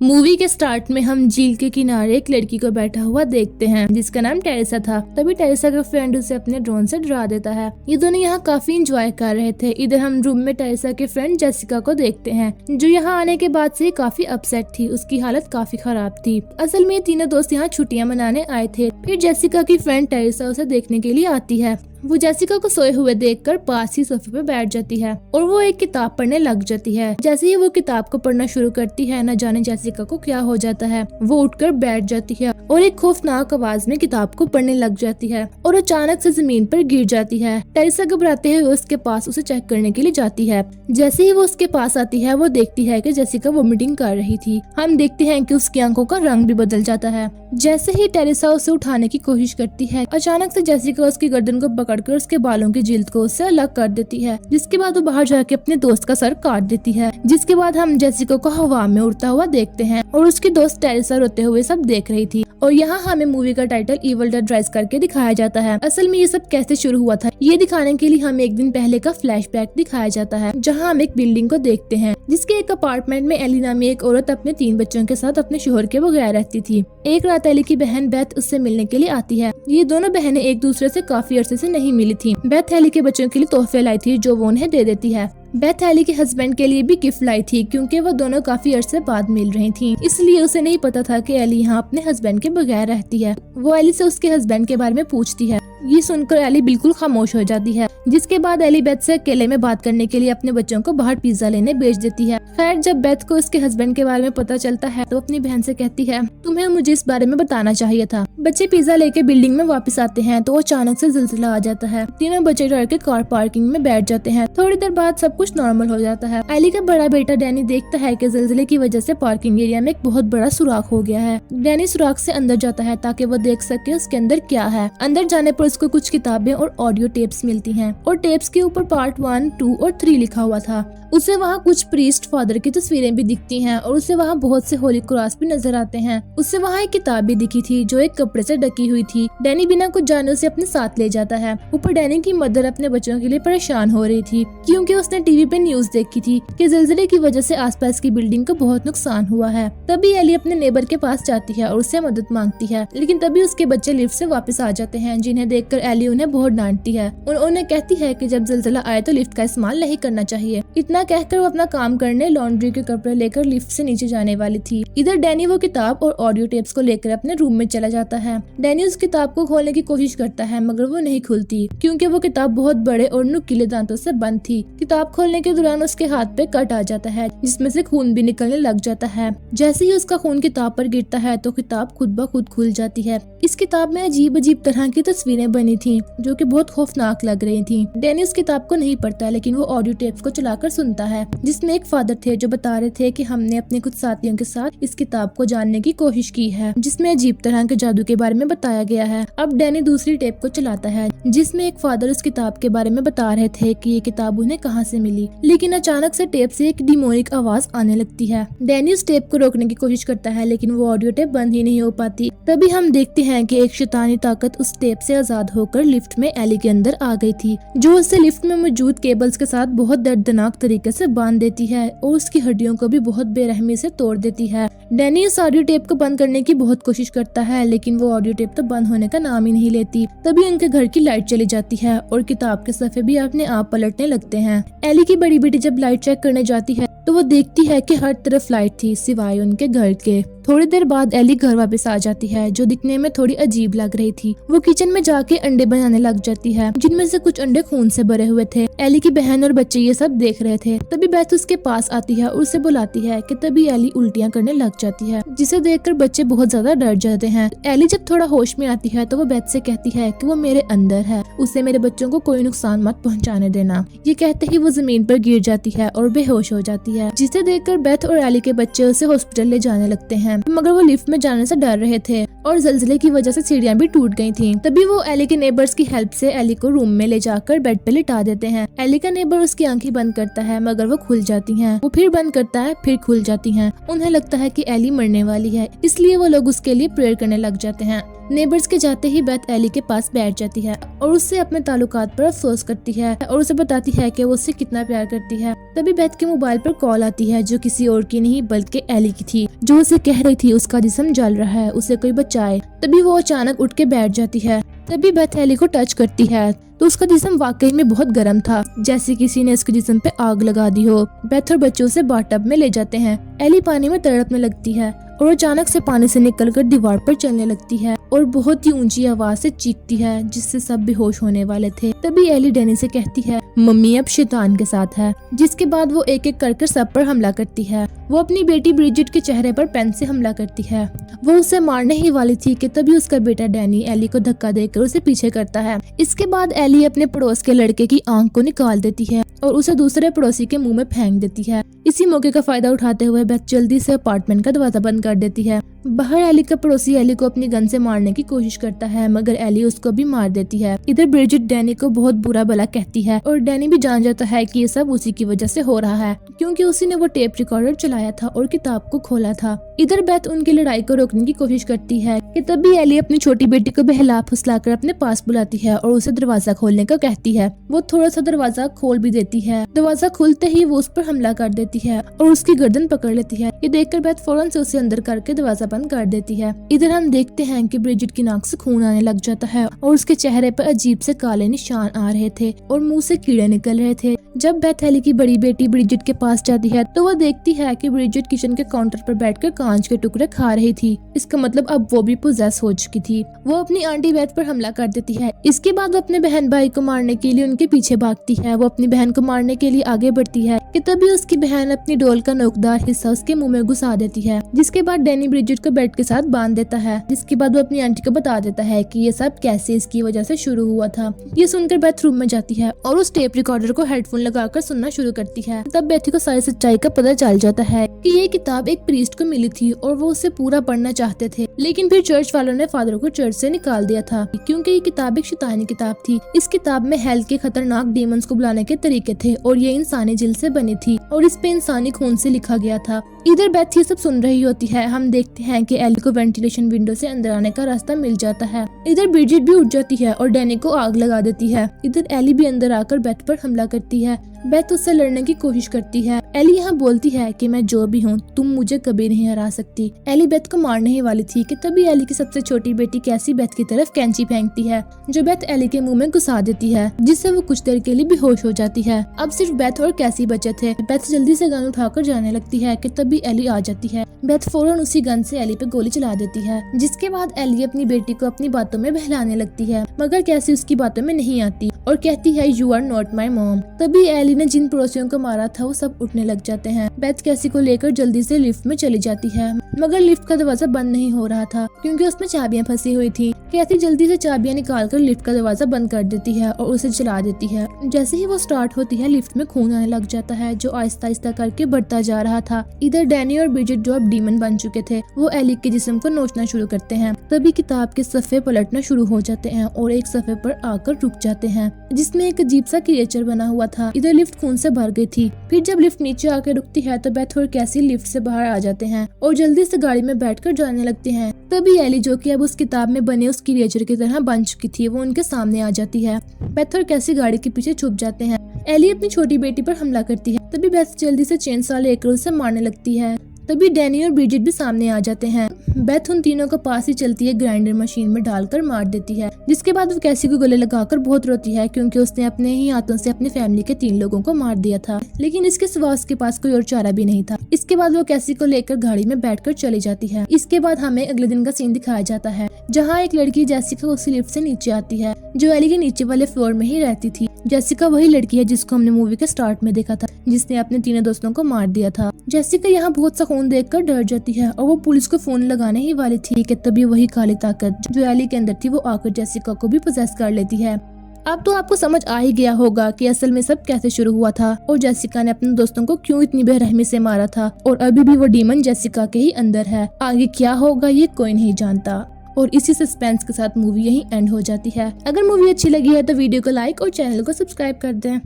Movie के start में हम झील के किनारे एक लड़की को बैठा हुआ देखते हैं जिसका नाम टेरेसा था। तभी टेरेसा का फ्रेंड उसे अपने ड्रोन से डरा देता है। ये दोनों यहाँ काफी एंजॉय कर रहे थे। इधर हम रूम में टेरेसा के फ्रेंड जेसिका को देखते हैं जो यहाँ आने के बाद से काफी अपसेट थी। उसकी हालत काफी खराब थी। असल में ये तीनों दोस्त यहाँ छुट्टियाँ मनाने आए थे। फिर जेसिका की फ्रेंड टेरेसा उसे देखने के लिए आती है। वो जेसिका को सोए हुए देखकर पास ही सोफे पे बैठ जाती है और वो एक किताब पढ़ने लग जाती है। जैसे ही वो किताब को पढ़ना शुरू करती है, न जाने जेसिका को क्या हो जाता है। वो उठकर बैठ जाती है और एक खौफनाक आवाज में किताब को पढ़ने लग जाती है और अचानक से जमीन पर गिर जाती है। टेरेसा घबराते हुए उसके पास उसे चेक करने के लिए जाती है। जैसे ही वो उसके पास आती है, वो देखती है कि जेसिका वोमिटिंग कर रही थी। हम देखते हैं कि उसकी आंखों का रंग भी बदल जाता है। जैसे ही टेरेसा उसे उठाने की कोशिश करती है, अचानक से जेसिका उसकी गर्दन को पकड़कर उसके बालों की जिल्द को उससे अलग कर देती है, जिसके बाद वो बाहर जाके अपने दोस्त का सर काट देती है। जिसके बाद हम जेसिका को हवा में उड़ता हुआ देखते हैं और उसकी दोस्त टेरेसा रोते हुए सब देख रही थी। और यहाँ हमें मूवी का टाइटल इविल डेड राइज करके दिखाया जाता है। असल में ये सब कैसे शुरू हुआ था, ये दिखाने के लिए हमें एक दिन पहले का फ्लैशबैक दिखाया जाता है, जहाँ हम एक बिल्डिंग को देखते हैं जिसके एक अपार्टमेंट में एली नामी एक औरत अपने 3 बच्चों के साथ अपने शोहर के बगैर रहती थी। एक रात एली की बहन बेथ उससे मिलने के लिए आती है। ये दोनों बहनें एक दूसरे से काफी अरसे से नहीं मिली थी। बेथ एली के बच्चों के लिए तोहफे लाई थी जो वो उन्हें दे देती है। बेथ एली के हस्बैंड के लिए भी गिफ्ट लाई थी क्योंकि वो दोनों काफी अरसे बाद मिल रही थी, इसलिए उसे नहीं पता था कि एली यहाँ अपने हस्बैंड के बगैर रहती है। वो एली से उसके हस्बैंड के बारे में पूछती है। ये सुनकर एली बिल्कुल खामोश हो जाती है। जिसके बाद एली बेथ से अकेले में बात करने के लिए अपने बच्चों को बाहर पिज्जा लेने भेज देती है। खैर, जब बेथ को उसके हस्बैंड के बारे में पता चलता है तो अपनी बहन से कहती है, तुम्हें मुझे इस बारे में बताना चाहिए था। बच्चे पिज्जा लेके बिल्डिंग में वापस आते हैं तो अचानक से जिलजिला आ जाता है। तीनों बच्चे डर के कार पार्किंग में बैठ जाते हैं। थोड़ी देर बाद सब कुछ नॉर्मल हो जाता है। एली का बड़ा बेटा डैनी देखता है कि जिलजिले की वजह से पार्किंग एरिया में एक बहुत बड़ा सुराख हो गया है। डैनी सुराख से अंदर जाता है ताकि वो देख सके उसके अंदर क्या है। अंदर जाने पर उसको कुछ किताबें और ऑडियो टेप्स मिलती हैं और टेप्स के ऊपर पार्ट 1, 2 और 3 लिखा हुआ था। उसे वहाँ कुछ प्रीस्ट फादर की तस्वीरें भी दिखती हैं और उसे वहाँ बहुत से होली क्रॉस भी नजर आते हैं। उसे वहाँ एक किताब भी दिखी थी जो एक कपड़े से ढकी हुई थी। डैनी बिना कुछ जाने उसे अपने साथ ले जाता है। ऊपर डैनी की मदर अपने बच्चों के लिए परेशान हो रही थी क्योंकि उसने टीवी पे न्यूज देखी थी कि जिलजिले की वजह से आसपास की बिल्डिंग को बहुत नुकसान हुआ है। तभी एली अपने नेबर के पास जाती है और उससे मदद मांगती है, लेकिन तभी उसके बच्चे लिफ्ट से वापस आ जाते हैं, जिन्हें देखकर एली उन्हें बहुत डांटती है और उन्हें कहती है कि जब जिलजिला आए तो लिफ्ट का इस्तेमाल नहीं करना चाहिए। इतना कहकर वो अपना काम करने लॉन्ड्री के कपड़े लेकर लिफ्ट से नीचे जाने वाली थी। इधर डैनी वो किताब और ऑडियो टेप्स को लेकर अपने रूम में चला जाता है। डैनी उस किताब को खोलने की कोशिश करता है मगर वो नहीं खुलती क्योंकि वो किताब बहुत बड़े और नुकीले दांतों से बंद थी। किताब खोलने के दौरान उसके हाथ पे कट आ जाता है जिसमें से खून भी निकलने लग जाता है। जैसे ही उसका खून किताब पर गिरता है तो किताब खुद ब खुद खुल जाती है। इस किताब में अजीब अजीब तरह की तस्वीरें बनी थी जो कि बहुत खौफनाक लग रही थी। डैनी उस किताब को नहीं पढ़ता लेकिन वो ऑडियो टेप्स को चलाकर सुनता है जिसमें एक फादर थे जो बता रहे थे कि हमने अपने कुछ साथियों के साथ इस किताब को जानने की कोशिश की है जिसमें अजीब तरह के जादू के बारे में बताया गया है। अब डैनी दूसरी टेप को चलाता है जिसमें एक फादर उस किताब के बारे में बता रहे थे कि ये किताब उन्हें कहाँ से मिली, लेकिन अचानक से टेप से एक डिमोनिक आवाज आने लगती है। डैनी उस टेप को रोकने की कोशिश करता है लेकिन वो ऑडियो टेप बंद ही नहीं हो पाती। तभी हम देखते हैं कि एक शैतानी ताकत उस टेप से आजाद होकर लिफ्ट में एली के अंदर आ गई थी, जो उससे लिफ्ट में मौजूद केबल्स के साथ बहुत दर्दनाक तरीके से बांध देती है और उसकी हड्डियों को भी बहुत बेरहमी से तोड़ देती है। डैनी उस ऑडियो टेप को बंद करने की बहुत कोशिश करता है लेकिन वो ऑडियो टेप तो बंद होने का नाम ही नहीं लेती। तभी उनके घर की लाइट चली जाती है और किताब के सफ़े भी अपने आप पलटने लगते हैं। एली की बड़ी बेटी जब लाइट चेक करने जाती है तो वो देखती है कि हर तरफ लाइट थी सिवाय उनके घर के। थोड़ी देर बाद एली घर वापस आ जाती है जो दिखने में थोड़ी अजीब लग रही थी। वो किचन में जाके अंडे बनाने लग जाती है जिनमें से कुछ अंडे खून से भरे हुए थे। एली की बहन और बच्चे ये सब देख रहे थे। तभी बेथ उसके पास आती है और उसे बुलाती है कि तभी एली उल्टियां करने लग जाती है जिसे देखकर बच्चे बहुत ज्यादा डर जाते हैं। एली जब थोड़ा होश में आती है तो वो बेथ से कहती है कि वो मेरे अंदर है, उसे मेरे बच्चों को कोई नुकसान मत पहुँचाने देना। ये कहते ही वो जमीन पर गिर जाती है और बेहोश हो जाती है, जिसे देखकर बेथ और एली के बच्चे उसे हॉस्पिटल ले जाने लगते हैं मगर वो लिफ्ट में जाने से डर रहे थे और ज़लज़ले की वजह से सीढ़ियां भी टूट गई थीं। तभी वो एली के नेबर्स की हेल्प से एली को रूम में ले जाकर बेड पे लिटा देते हैं। एली का नेबर उसकी आंखें बंद करता है मगर वो खुल जाती हैं। वो फिर बंद करता है फिर खुल जाती हैं। उन्हें लगता है कि एली मरने वाली है, इसलिए वो लोग उसके लिए प्रेयर करने लग जाते हैं। नेबर्स के जाते ही बेथ एली के पास बैठ जाती है और उससे अपने ताल्लुकात पर अफसोस करती है और उसे बताती है कि वो उससे कितना प्यार करती है। तभी बेथ के मोबाइल पर कॉल आती है जो किसी और की नहीं बल्कि एली की थी, जो उसे कह रही थी उसका जिस्म जल रहा है, उसे कोई बचाए। तभी वो अचानक उठ के बैठ जाती है। तभी बेथ एली को टच करती है तो उसका जिस्म वाकई में बहुत गर्म था, जैसे किसी ने उसके जिस्म पे आग लगा दी हो। बेथ और बच्चों से बाथटब में ले जाते हैं। एली पानी में तड़पने लगती है और अचानक से पानी से निकलकर दीवार पर चलने लगती है और बहुत ही ऊंची आवाज से चीखती है जिससे सब बेहोश होने वाले थे। तभी एली डैनी से कहती है मम्मी अब शैतान के साथ है, जिसके बाद वो एक एक करके सब पर हमला करती है। वो अपनी बेटी ब्रिजिट के चेहरे पर पेन से हमला करती है। वो उसे मारने ही वाली थी कि तभी उसका बेटा डैनी एली को धक्का देकर उसे पीछे करता है। इसके बाद एली अपने पड़ोस के लड़के की आंख को निकाल देती है और उसे दूसरे पड़ोसी के मुंह में फेंक देती है। इसी मौके का फायदा उठाते हुए बेथ जल्दी से अपार्टमेंट का दरवाजा बंद कर देती है। बाहर एली का पड़ोसी एली को अपनी गन से मारने की कोशिश करता है मगर एली उसको भी मार देती है। इधर ब्रिजिट डैनी को बहुत बुरा भला कहती है और डैनी भी जान जाता है कि ये सब उसी की वजह से हो रहा है, क्योंकि उसी ने वो टेप रिकॉर्डर चलाया था और किताब को खोला था। इधर बेथ उनकी लड़ाई को रोकने की कोशिश करती है कि तभी एली अपनी छोटी बेटी को बहला फुसलाकर अपने पास बुलाती है और उसे दरवाजा खोलने को कहती है। वो थोड़ा सा दरवाजा खोल भी देती है। दरवाजा खुलते ही वो उस पर हमला कर देती है और उसकी गर्दन पकड़ लेती है। ये देखकर बेथ फौरन से उसे अंदर करके दरवाजा बंद कर देती है। इधर हम देखते हैं कि ब्रिजिट की नाक से खून आने लग जाता है और उसके चेहरे पर अजीब से काले निशान आ रहे थे और मुंह से कीड़े निकल रहे थे। जब बेथ एली की बड़ी बेटी ब्रिजिट के पास जाती है तो वो देखती है कि ब्रिजिट किचन के काउंटर पर बैठकर कांच के टुकड़े खा रही थी। इसका मतलब अब वो भी पोजेस हो चुकी थी। वो अपनी आंटी बेथ पर हमला कर देती है। इसके बाद वो अपने बहन भाई को मारने के लिए उनके पीछे भागती है। वो अपनी बहन को मारने के लिए आगे बढ़ती है कि तभी उसकी बहन अपनी डोल का नोकदार हिस्सा उसके मुंह में घुसा देती है, जिसके बाद डैनी ब्रिजिट को बेड के साथ बांध देता है। जिसके बाद वो अपनी आंटी को बता देता है कि ये सब कैसे इसकी वजह से शुरू हुआ था। ये सुनकर बेथ रूम में जाती है और उस टेप रिकॉर्डर को हेडफोन लगाकर सुनना शुरू करती है। तब बेथी को सारी सच्चाई का पता चल जाता है कि ये किताब एक प्रीस्ट को मिली थी और वो उसे पूरा पढ़ना चाहते थे, लेकिन फिर चर्च वालों ने फादर को चर्च से निकाल दिया था क्योंकि ये किताब एक शैतानी किताब थी। इस किताब में हेल के खतरनाक डीमंस को बुलाने के तरीके थे और ये इंसानी जिल से बनी थी और इस पे इंसानी खून से लिखा गया था। इधर बेथ ये सब सुन रही होती है। हम देखते हैं कि एली को वेंटिलेशन विंडो से अंदर आने का रास्ता मिल जाता है। इधर ब्रिजिट भी उठ जाती है और डैनी को आग लगा देती है। इधर एली भी अंदर आकर बेथ पर हमला करती है। बेथ उससे लड़ने की कोशिश करती है। एली यहाँ बोलती है कि मैं जो भी हूँ तुम मुझे कभी नहीं हरा सकती। एली बेथ को मारने ही वाली थी कि तभी एली की सबसे छोटी बेटी कैसी बेथ की तरफ कैंची फेंकती है, जो बेथ एली के मुंह में घुसा देती है, जिससे वो कुछ देर के लिए बेहोश हो जाती है। अब सिर्फ बेथ और कैसी बचे थे। बेथ जल्दी से गन उठाकर जाने लगती है कि तभी एली आ जाती है। बेथ फौरन उसी गन से एली पे गोली चला देती है, जिसके बाद एली अपनी बेटी को अपनी बातों में बहलाने लगती है, मगर कैसी उसकी बातों में नहीं आती और कहती है you are not my mom. तभी एली ने जिन पड़ोसियों को मारा था वो सब उठने लग जाते हैं। बेथ कैसी को लेकर जल्दी से लिफ्ट में चली जाती है, मगर लिफ्ट का दरवाजा बंद नहीं हो रहा था क्योंकि उसमें चाबियां फंसी हुई थी। कैसी जल्दी से चाबियां निकालकर लिफ्ट का दरवाजा बंद कर देती है और उसे चला देती है। जैसे ही वो स्टार्ट होती है लिफ्ट में खून आने लग जाता है जो आहिस्ता आहिस्ता करके बढ़ता जा रहा था। इधर डैनी और ब्रिजिट जो अब डीमन बन चुके थे वो एली के जिस्म को नोचना शुरू करते हैं। तभी किताब के सफ़े पलटना शुरू हो जाते हैं और एक सफ़े पर आकर रुक जाते हैं जिसमें एक अजीब सा क्रिएचर बना हुआ था। इधर लिफ्ट खून से भर गई थी। फिर जब लिफ्ट नीचे आकर रुकती है तो बेथ और कैसी लिफ्ट से बाहर आ जाते हैं और जल्दी से गाड़ी में बैठकर जाने लगते हैं। तभी एली जो कि अब उस किताब में बने उस क्रिएचर की तरह बन चुकी थी वो उनके सामने आ जाती है। बेथ और कैसी गाड़ी के पीछे छुप जाते हैं। एली अपनी छोटी बेटी पर हमला करती है। तभी बेथ जल्दी से चेन सा लेकर उसे मारने लगती है। तभी डैनी और ब्रिजिट भी सामने आ जाते हैं। बेथ उन तीनों को पास ही चलती है ग्राइंडर मशीन में डालकर मार देती है, जिसके बाद वो कैसी को गले लगाकर बहुत रोती है क्योंकि उसने अपने ही हाथों से अपनी फैमिली के 3 लोगों को मार दिया था, लेकिन इसके सिवा उसके पास कोई और चारा भी नहीं था। इसके बाद वो कैसी को लेकर गाड़ी में बैठकर चली जाती है। इसके बाद हमें अगले दिन का सीन दिखाया जाता है जहाँ एक लड़की जेसिका उसी लिफ्ट से नीचे आती है जो एली के नीचे वाले फ्लोर में ही रहती थी। जेसिका वही लड़की है जिसको हमने मूवी के स्टार्ट में देखा था, जिसने अपने 3 दोस्तों को मार दिया था। जेसिका यहाँ बहुत सा खून देखकर डर जाती है और वो पुलिस को फोन लगाने ही वाली थी कि तभी वही काली ताकत जो एली के अंदर थी वो आकर जेसिका को भी पोजेस कर लेती है। अब तो आपको समझ आ ही गया होगा कि असल में सब कैसे शुरू हुआ था और जेसिका ने अपने दोस्तों को क्यों इतनी बेरहमी से मारा था और अभी भी वो डीमन जेसिका के ही अंदर है। आगे क्या होगा ये कोई नहीं जानता। और इसी सस्पेंस के साथ मूवी यहीं एंड हो जाती है। अगर मूवी अच्छी लगी है तो वीडियो को लाइक और चैनल को सब्सक्राइब कर दें।